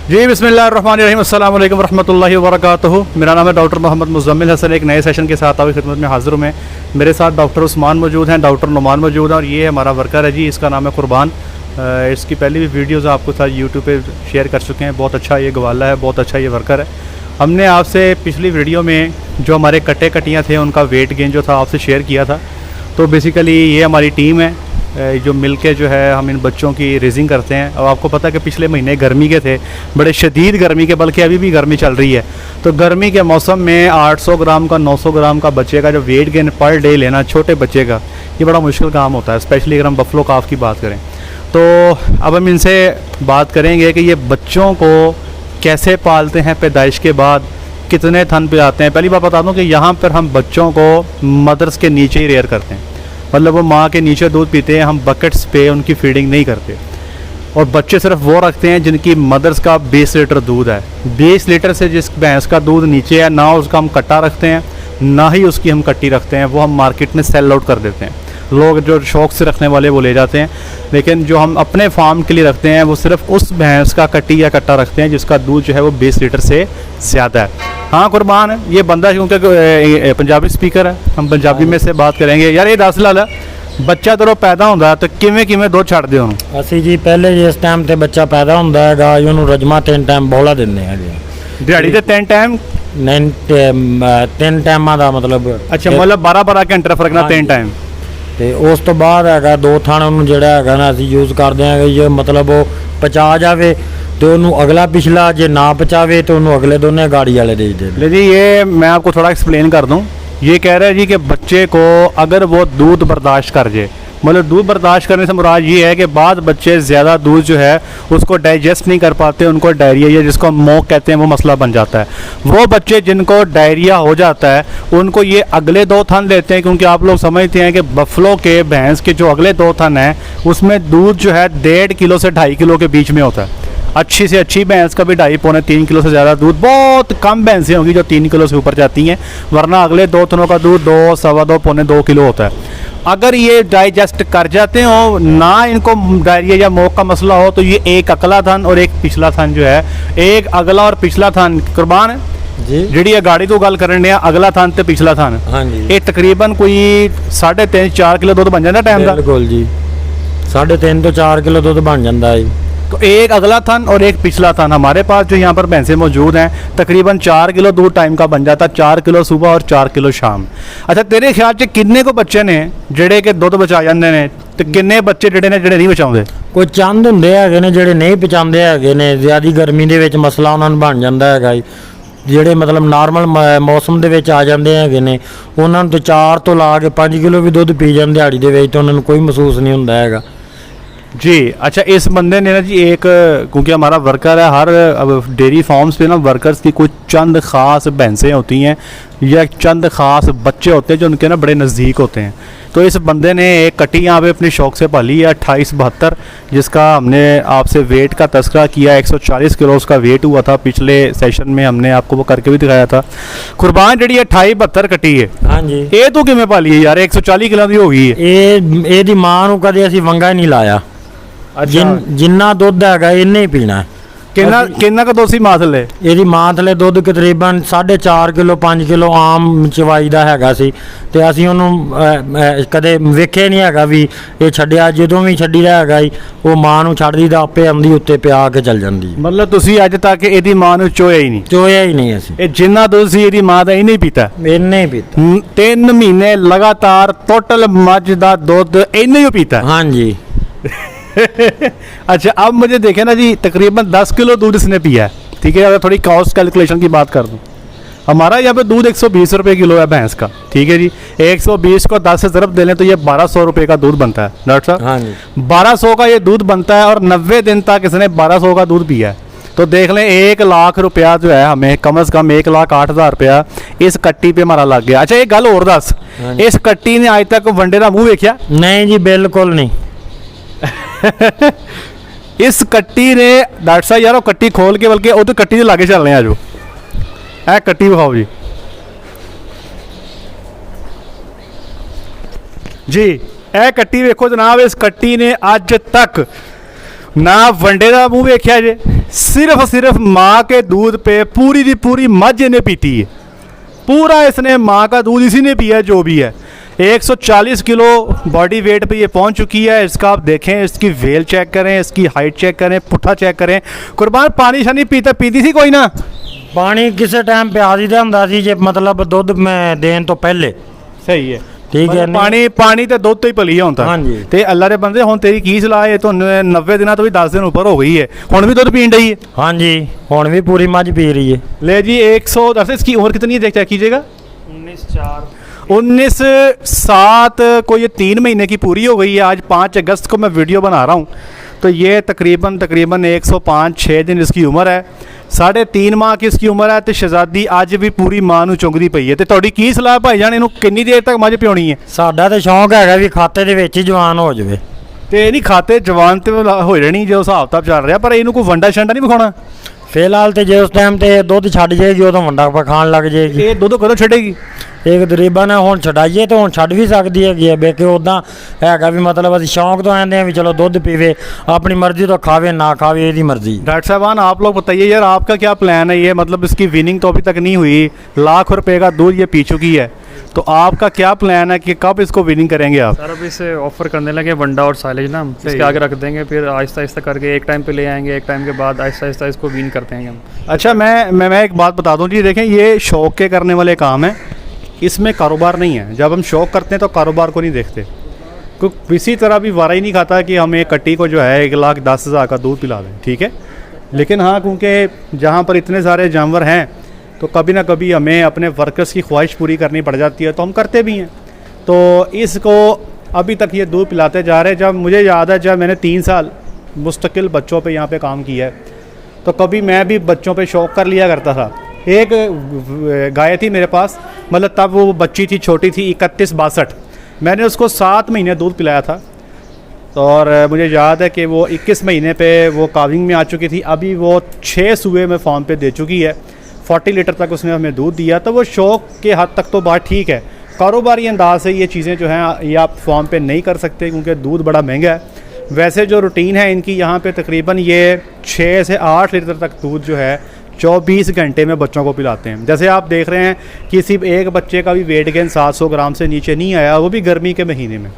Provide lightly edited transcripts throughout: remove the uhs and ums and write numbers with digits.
जी बिस्मिल्लाहिर्रहमानिर्रहीम, अस्सलाम वालेकुम रहमतुल्लाहि व बरकातुहू। मेरा नाम है डॉक्टर मोहम्मद मुज़म्मिल हसन। एक नए सेशन के साथ आपकी खिदमत में हाज़िर हूँ मैं। मेरे साथ डॉक्टर उस्मान मौजूद हैं, डॉक्टर नुमान मौजूद हैं और ये हमारा वर्कर है जी, इसका नाम है कुर्बान। इसकी पहली भी वीडियोज़ आपको साथ यूट्यूब पे शेयर कर चुके हैं। बहुत अच्छा ये गवाला है, बहुत अच्छा ये वर्कर है। हमने आपसे पिछली वीडियो में जो हमारे कट्टे कटियाँ थे उनका वेट गेन जो था आपसे शेयर किया था। तो बेसिकली ये हमारी टीम है जो मिलके जो है हम इन बच्चों की रेजिंग करते हैं। और आपको पता है कि पिछले महीने गर्मी के थे, बड़े शदीद गर्मी के, बल्कि अभी भी गर्मी चल रही है। तो गर्मी के मौसम में 800 ग्राम का 900 ग्राम का बच्चे का जो वेट गेन पर डे लेना छोटे बच्चे का, ये बड़ा मुश्किल काम होता है, स्पेशली अगर हम बफलो काफ की बात करें। तो अब हम इनसे बात करेंगे कि ये बच्चों को कैसे पालते हैं, पैदाइश के बाद कितने थन पे आते हैं। पहली बात बता दूं कि यहाँ पर हम बच्चों को मदर्स के नीचे ही रेयर करते हैं, मतलब वो माँ के नीचे दूध पीते हैं। हम बकेट्स पे उनकी फीडिंग नहीं करते। और बच्चे सिर्फ वो रखते हैं जिनकी मदर्स का 20 लीटर दूध है। 20 लीटर से जिस भैंस का दूध नीचे है, ना उसका हम कट्टा रखते हैं, ना ही उसकी हम कट्टी रखते हैं। वो हम मार्केट में सेल आउट कर देते हैं। लोग जो शौक़ से रखने वाले वो ले जाते हैं, लेकिन जो हम अपने फार्म के लिए रखते हैं वो सिर्फ उस भैंस का कट्टी या कट्टा रखते हैं जिसका दूध जो है वो 20 लीटर से ज़्यादा है। हाँ कुर्बान, ये बंदा क्योंकि पंजाबी स्पीकर है, हम पंजाबी में से बात करेंगे। यार ये दस लाल बच्चा ਜਦੋਂ पैदा होंदा तो किवें दुध छड्डदे हो? ਅਸੀਂ जी पहले जिस टाइम ਤੇ ਬੱਚਾ ਪੈਦਾ ਹੁੰਦਾ ਹੈਗਾ ਉਹਨੂੰ ਰਜਮਾ 3 ਟਾਈਮ ਬੋਲਾ ਦਿੰਦੇ ਹੈਗੇ। ਦਿਹਾੜੀ ਦੇ 3 ਟਾਈਮ? ਨਹੀਂ 3 ਟਾਈਮਾਂ ਦਾ मतलब ਅੱਛਾ, मतलब 12 ਘੰਟੇ ਦਾ ਫਰਕ ਨਾਲ 3 ਟਾਈਮ। ਤੇ ਉਸ ਤੋਂ ਬਾਅਦ ਹੈਗਾ 2 ਥਣ ਉਹਨੂੰ ਜਿਹੜਾ ਹੈਗਾ ਨਾ ਅਸੀਂ ਯੂਜ਼ ਕਰਦੇ ਹਾਂ ਜੇ मतलब ਉਹ ਪਚਾ ਜਾਵੇ तो ਉਹਨੂੰ अगला पिछला जे ना पचावे तो ਉਹਨੂੰ अगले दोनों गाड़ी वाले दे देते। ले जी ये मैं आपको थोड़ा एक्सप्लेन कर दूं। ये कह रहे हैं जी कि बच्चे को अगर वो दूध बर्दाश्त कर जाए, मतलब दूध बर्दाश्त करने से मुराद ये है कि बाद बच्चे ज़्यादा दूध जो है उसको डाइजेस्ट नहीं कर पाते, उनको डायरिया या जिसको हम मोक कहते हैं वो मसला बन जाता है। वो बच्चे जिनको डायरिया हो जाता है उनको ये अगले 2 थन लेते हैं, क्योंकि आप लोग समझते हैं कि बफलो के भैंस के जो अगले 2 थन हैं उसमें दूध जो है 1.5 किलो से 2.5 किलो के बीच में होता है। अच्छी से अच्छी भैंस का भी 2.5-3 किलो से ज़्यादा दूध, बहुत कम भैंसें होंगी जो 3 किलो से ऊपर जाती हैं, वरना अगले 2 थनों का दूध 2, सवा 2, पौने 2 किलो होता है। अगर ये डाइजेस्ट कर जाते हो, ना इनको डायरिया या मोक का मसला हो, तो ये एक अगला थन और एक पिछला थन जो है, एक अगला और पिछला थन कुर्बान जी जी गाड़ी तो गल करने अगला थन तो पिछला थन, हाँ जी, ये तकरीबन कोई 3.5-4 किलो दूध बन जाता टाइम का। बिल्कुल जी, 3.5 तो 4 किलो दूध बन जाता है। तो एक अगला थन और एक पिछला थन हमारे पास जो यहाँ पर भैंसें मौजूद हैं, तकरीबन 4 किलो दूध टाइम का बन जाता, 4 किलो सुबह और 4 किलो शाम। अच्छा तेरे ख्याल से किन्ने को बच्चे ने ਜਿਹੜੇ ਕਿ ਦੁੱਧ ਬਚਾ ਜਾਂਦੇ ਨੇ ਤੇ ਕਿੰਨੇ ਬੱਚੇ ਜਿਹੜੇ ਨੇ ਜਿਹੜੇ ਨਹੀਂ ਬਚਾਉਂਦੇ? ਕੋਈ ਚੰਦ ਹੁੰਦੇ ਹੈਗੇ ਨੇ ਜਿਹੜੇ ਨਹੀਂ ਪਹੁੰਚਾਉਂਦੇ ਹੈਗੇ ਨੇ, ਜ਼ਿਆਦੀ ਗਰਮੀ ਦੇ ਵਿੱਚ ਮਸਲਾ ਉਹਨਾਂ ਨੂੰ ਬਣ ਜਾਂਦਾ ਹੈਗਾ। ਜਿਹੜੇ मतलब ਨਾਰਮਲ ਮੌਸਮ ਦੇ ਵਿੱਚ ਆ ਜਾਂਦੇ ਹੈਗੇ ਨੇ ਉਹਨਾਂ ਨੂੰ ਤਾਂ 4 ਤੋਂ ਲਾ ਕੇ 5 ਕਿਲੋ ਵੀ ਦੁੱਧ ਪੀ ਜਾਂਦੇ ਦਿਹਾੜੀ ਦੇ ਵਿੱਚ, ਤਾਂ ਉਹਨਾਂ ਨੂੰ ਕੋਈ ਮਹਿਸੂਸ ਨਹੀਂ ਹੁੰਦਾ ਹੈਗਾ जी। अच्छा इस बंदे ने ना जी एक, क्योंकि हमारा वर्कर है, हर डेयरी फार्म्स पे ना वर्कर्स की कुछ चंद ख़ास भैंसें होती हैं या चंद ख़ास बच्चे होते हैं जो उनके ना बड़े नज़दीक होते हैं। तो इस बंदे ने एक कटी यहाँ पे अपने शौक़ से पाली है 2872, जिसका हमने आपसे वेट का तस्करा किया। 140 किलो उसका वेट हुआ था, पिछले सेशन में हमने आपको वो करके भी दिखाया था। कुर्बान जी 2872 कटी है, हाँ जी, ये तो किमें पाली है यार? 140 किलो की हो गई है। ਇਹਦੀ ਮਾਂ ਨੂੰ ਕਦੇ ਅਸੀਂ ਵੰਗਾ ਹੀ ਨਹੀਂ ਲਾਇਆ। ਜਿੰਨਾ ਦੁੱਧ ਹੈਗਾ ਇਹਨੇ ਹੀ ਪੀਣਾ। ਕਿੰਨਾ ਕੁ ਦੋਸੀ ਮਾਂ ਥੱਲੇ? ਇਹਦੀ ਮਾਂ ਥੱਲੇ ਦੁੱਧ ਤਕਰੀਬਨ 4.5 ਕਿਲੋ 5 ਕਿਲੋ ਆਮ ਚਵਾਈ ਦਾ ਹੈਗਾ ਸੀ, ਤੇ ਅਸੀਂ ਉਹਨੂੰ ਕਦੇ ਵੇਖਿਆ ਨਹੀਂ ਹੈਗਾ ਵੀ ਇਹ ਛੱਡਿਆ। ਜਦੋਂ ਵੀ ਛੱਡੀ ਦਾ ਹੈਗਾ ਉਹ ਮਾਂ ਨੂੰ ਛੱਡਦੀ ਤਾਂ ਆਪੇ ਆਉਂਦੀ ਉੱਤੇ ਪਿਆ ਕੇ ਚੱਲ ਜਾਂਦੀ। ਮਤਲਬ ਤੁਸੀਂ ਅੱਜ ਤੱਕ ਇਹਦੀ ਮਾਂ ਨੂੰ ਚੋਇਆ ਹੀ ਨਹੀਂ? ਚੋਇਆ ਹੀ ਨਹੀਂ ਅਸੀਂ। ਇਹ ਜਿੰਨਾ ਦੁੱਧ ਸੀ ਇਹਦੀ ਮਾਂ ਦਾ ਇਹਨੇ ਹੀ ਪੀਤਾ? ਇਹਨੇ ਹੀ ਪੀਤਾ। 3 ਮਹੀਨੇ ਲਗਾਤਾਰ टोटल मझ ਦਾ ਦੁੱਧ ਇਹਨੇ ਹੀ ਪੀਤਾ? हाँ जी। अच्छा अब मुझे देखे ना जी, तकरीबन 10 किलो दूध इसने पिया है, ठीक है। अगर थोड़ी कॉस्ट कैलकुलेशन की बात कर दूं, हमारा यहाँ पे दूध 120 रुपये किलो है भैंस का, ठीक है जी। 120 को 10 से ज़रब दे लें तो ये 1200 रुपये का दूध बनता है डॉक्टर साहब। हाँ जी, 1200 का ये दूध बनता है और 90 दिन तक इसने 1200 का दूध पिया है। तो देख लें 1 लाख रुपया जो है हमें कम से कम 1,08,000 रुपया इस कट्टी पे हमारा लग गया। अच्छा एक गल और दस, इस कट्टी ने आज तक वंडे का मुँह वेख्या? नहीं जी, बिल्कुल नहीं। इस कट्टी ने डॉक्टर साहब यार कट्टी खोल के, बल्कि उधर कट्टी के लागे चलने जो है कट्टी विखाओ जी। जी ए कट्टी वेखो जनाब, इस कट्टी ने अज तक ना वंडे का मुँह वेख्या जे, सिर्फ और सिर्फ माँ के दूध पे पूरी की पूरी मझ ने पीती है, पूरा इसने माँ का दूध इसी ने पिया जो भी है। 140 किलो बॉडी वेट पे ये पहुंच चुकी है। इसका आप देखें, इसकी वेल चेक करें, इसकी हाइट चेक करें, पुट्ठा चेक करें। कुर्बान पानी शानी पीती थी कोई ना? पानी किसी टाइम ਪਿਆ ਦੀ ਹੁੰਦਾ ਸੀ ਜੇ ਮਤਲਬ ਦੁੱਧ ਮੈਂ ਦੇਣ ਤੋਂ ਪਹਿਲੇ। सही है, ठीक है। पानी तो दुध तो ही भली है हुण तां। हाँ जी। ते अल्लाह दे बंदे हुण तेरी की सलाह है? तुहानूं 90 दिनों तो भी 10 दिन ऊपर हो गई है, हुण भी दुध पीण डई है? हाँ जी, ਹੁਣ ਵੀ ਪੂਰੀ ਮੱਝ ਪੀ ਰਹੀ है। ले जी 110। इसकी उम्र कितनी है देख चेक कीजिएगा। 19/7 को ये 3 महीने की पूरी हो गई है। आज 5 अगस्त को मैं वीडियो बना रहा हूँ, तो ये तकरीबन 105-6 दिन इसकी उम्र है। 3.5 माह की इसकी उम्र है। तो शहजादी अज भी पूरी माँ ਨੂੰ ਚੁੰਗਦੀ ਪਈ ਹੈ। ਤੇ ਤੁਹਾਡੀ ਕੀ ਸਲਾਹ ਭਾਈਜਾਨ, ਇਹਨੂੰ ਕਿੰਨੀ ਦੇਰ ਤੱਕ ਮੱਝ ਪਿਉਣੀ ਹੈ? ਸਾਡਾ ਤਾਂ ਸ਼ੌਂਕ ਹੈਗਾ ਵੀ ਖਾਤੇ ਦੇ ਵਿੱਚ ਹੀ ਜਵਾਨ ਹੋ ਜਾਵੇ। ਤੇ ਨਹੀਂ ਖਾਤੇ ਜਵਾਨ ਤੇ ਹੋ ਜਾਣੀ ਜੋ ਹਿਸਾਬ ਤਾਬ ਚੱਲ ਰਿਹਾ, ਪਰ ਇਹਨੂੰ ਕੋਈ ਵੰਡਾ ਛੰਡਾ ਨਹੀਂ ਵਿਖਾਉਣਾ? ਫਿਲਹਾਲ ਤੇ ਜੇ ਉਸ ਟਾਈਮ ਤੇ ਦੁੱਧ ਛੱਡ ਜਾਏਗੀ ਉਦੋਂ ਵੰਡਾ ਖਾਣ ਲੱਗ ਜਾਏਗੀ। ਇਹ ਦੁੱਧ ਕਦੋਂ ਛੱਡੇਗੀ? ਇੱਕ ਤਕਰੀਬਨ ਹੁਣ ਛਡਾਈਏ ਤਾਂ ਹੁਣ ਛੱਡ ਵੀ ਸਕਦੀ ਹੈਗੀ ਹੈ। ਬੇਕੇ ਉੱਦਾਂ ਹੈਗਾ ਵੀ ਮਤਲਬ ਅਸੀਂ ਸ਼ੌਂਕ ਤੋਂ ਆਉਂਦੇ ਹਾਂ ਵੀ ਚਲੋ ਦੁੱਧ ਪੀਵੇ, ਆਪਣੀ ਮਰਜ਼ੀ ਤੋਂ खावे ना खावे ਇਹਦੀ मर्जी। डॉक्टर साहबान आप लोग बताइए यार, आपका क्या प्लान है? ये मतलब इसकी विनिंग तो अभी तक नहीं हुई, लाख रुपए का दूध ये पी चुकी है, तो आपका क्या प्लान है कि कब इसको विनिंग करेंगे आप? सर अब इसे ऑफर करने लगे वंडा और साइलेज ना, हम इसके आगे रख देंगे, फिर आहिस्ता आहिस्ता करके एक टाइम पे ले आएंगे, एक टाइम के बाद आहिस्ता आहिस्ता इसको वीन करते हैं हम। अच्छा, मैं एक बात बता दूं जी, देखें ये शौक के करने वाले काम है, इसमें कारोबार नहीं है। जब हम शौक करते हैं तो कारोबार को नहीं देखते। किसी तरह भी वारा ही नहीं खाता कि हम एक कट्टी को जो है 1,10,000 का दूध पिला दें, ठीक है। लेकिन हाँ, क्योंकि जहाँ पर इतने सारे जानवर हैं तो कभी ना कभी हमें अपने वर्कर्स की ख्वाहिश पूरी करनी पड़ जाती है, तो हम करते भी हैं। तो इसको अभी तक ये दूध पिलाते जा रहे हैं। जब मुझे याद है, जब मैंने 3 साल मुस्तकिल बच्चों पे यहाँ पे काम किया है, तो कभी मैं भी बच्चों पे शौक़ कर लिया करता था। एक गाय थी मेरे पास, मतलब तब वो बच्ची थी, छोटी थी, 31-62। मैंने उसको 7 महीने दूध पिलाया था, और मुझे याद है कि वो 21 महीने पे वो काविंग में आ चुकी थी। अभी वो 6 सूबे में फार्म पे दे चुकी है, 40 लीटर तक उसने हमें दूध दिया। तो वो शौक़ के हद तक तो बात ठीक है, कारोबारी अंदाज से ये चीज़ें जो हैं ये आप फार्म पे नहीं कर सकते, क्योंकि दूध बड़ा महंगा है। वैसे जो रूटीन है इनकी यहाँ पे, तकरीबन ये 6 से 8 लीटर तक दूध जो है 24 घंटे में बच्चों को पिलाते हैं। जैसे आप देख रहे हैं कि सिर्फ एक बच्चे का भी वेट गेन 700 ग्राम से नीचे नहीं आया, वो भी गर्मी के महीने में।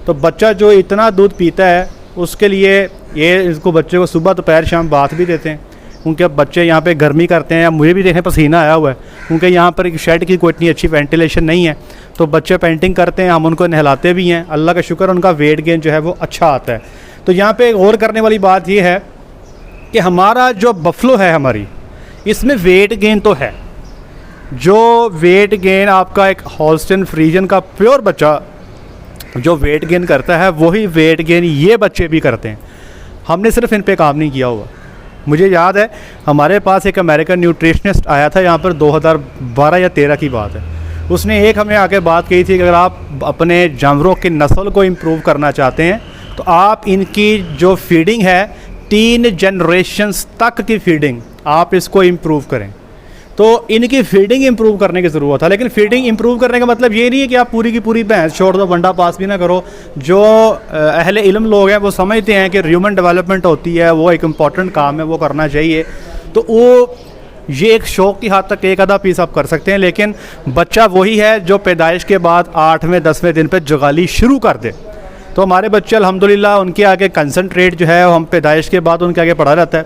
तो बच्चा जो इतना दूध पीता है उसके लिए ये इसको बच्चे को सुबह दोपहर शाम बाथ भी देते हैं, क्योंकि अब बच्चे यहाँ पे गर्मी करते हैं। मुझे भी देखें पसीना आया हुआ है, क्योंकि यहाँ पर एक शेड की कोई इतनी अच्छी वेंटिलेशन नहीं है, तो बच्चे पेंटिंग करते हैं, हम उनको नहलाते भी हैं। अल्लाह का शुक्र, उनका वेट गेन जो है वो अच्छा आता है। तो यहाँ पर गौर करने वाली बात ये है कि हमारा जो बफलो है हमारी, इसमें वेट गेन तो है। जो वेट गेन आपका एक हॉल्स्टेन फ्रीजन का प्योर बच्चा जो वेट गेन करता है, वही वेट गेन ये बच्चे भी करते हैं। हमने सिर्फ इन पे काम नहीं किया हुआ। मुझे याद है हमारे पास एक अमेरिकन न्यूट्रिशनिस्ट आया था यहाँ पर, 2012 या 13 की बात है। उसने एक हमें आके बात कही थी कि अगर आप अपने जानवरों की नस्ल को इम्प्रूव करना चाहते हैं तो आप इनकी जो फीडिंग है, 3 जनरेशन्स तक की फीडिंग आप इसको इम्प्रूव करें। तो इनकी फीडिंग इम्प्रूव करने की ज़रूरत है। लेकिन फीडिंग इम्प्रूव करने का मतलब ये नहीं है कि आप पूरी की पूरी भैंस छोड़ दो, वंडा पास भी ना करो। जो अहले इल्म लोग हैं वो समझते हैं कि ह्यूमन डेवलपमेंट होती है, वो एक इम्पॉर्टेंट काम है, वो करना चाहिए। तो वो ये एक शौक़ की हद तक एक आधा पीस आप कर सकते हैं, लेकिन बच्चा वही है जो पैदाइश के बाद 8वें 10वें दिन पर जगाली शुरू कर दे। तो हमारे बच्चे अल्हम्दुलिल्लाह उनके आगे कंसंट्रेट जो है हम पैदाइश के बाद उनके आगे पढ़ा जाता है,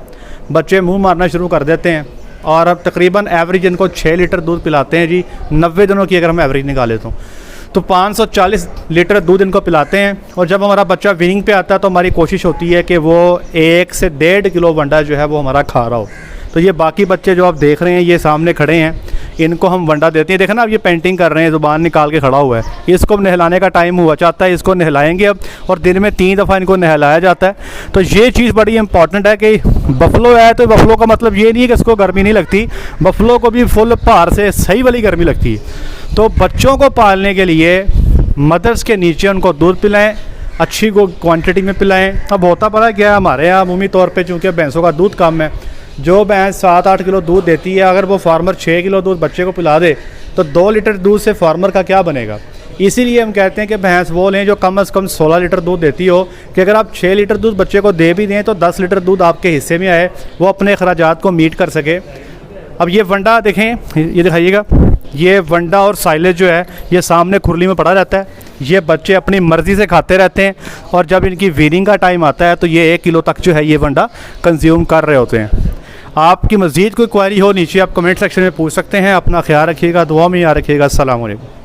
बच्चे मुंह मारना शुरू कर देते हैं। और अब तकरीबन एवरेज इनको 6 लीटर दूध पिलाते हैं जी, 90 दिनों की अगर हम एवरेज निकालें तो 540 लीटर दूध इनको पिलाते हैं। और जब हमारा बच्चा विनिंग पे आता है तो हमारी कोशिश होती है कि वो 1 से 1.5 किलो वंडा जो है वो हमारा खा रहा हो। तो ये बाकी बच्चे जो आप देख रहे हैं ये सामने खड़े हैं, इनको हम वंडा देते हैं। देखा ना, अब ये पेंटिंग कर रहे हैं, ज़ुबान निकाल के खड़ा हुआ है। इसको नहलाने का टाइम हुआ चाहता है, इसको नहलाएंगे अब, और दिन में 3 दफ़ा इनको नहलाया जाता है। तो ये चीज़ बड़ी इंपॉर्टेंट है कि बफलो है तो बफलो का मतलब ये नहीं है कि इसको गर्मी नहीं लगती, बफलो को भी फुल भार से सही वाली गर्मी लगती है। तो बच्चों को पालने के लिए मदर्स के नीचे उनको दूध पिलाएँ, अच्छी क्वान्टिटी में पिलाएँ। अब होता पता क्या है, हमारे यहाँ अमूमी तौर पर चूँकि भैंसों का दूध कम है, जो भैंस 7-8 किलो दूध देती है, अगर वो फार्मर 6 किलो दूध बच्चे को पिला दे तो 2 लीटर दूध से फार्मर का क्या बनेगा? इसीलिए हम कहते हैं कि भैंस वो लें जो कम से कम 16 लीटर दूध देती हो, कि अगर आप 6 लीटर दूध बच्चे को दे भी दें तो 10 लीटर दूध आपके हिस्से में आए, वो अपने अखराजात को मीट कर सके। अब ये वंडा देखें, ये दिखाइएगा, ये वंडा और साइलेज जो है ये सामने खुरली में पड़ा रहता है। ये बच्चे अपनी मर्ज़ी से खाते रहते हैं और जब इनकी वीनिंग का टाइम आता है तो ये 1 किलो तक जो है ये वंडा कंज्यूम कर रहे होते हैं। आपकी मज़ीद कोई क्वेरी हो नीचे आप कमेंट सेक्शन में पूछ सकते हैं। अपना ख्याल रखिएगा, दुआ में याद रखिएगा। अस्सलाम वालेकुम।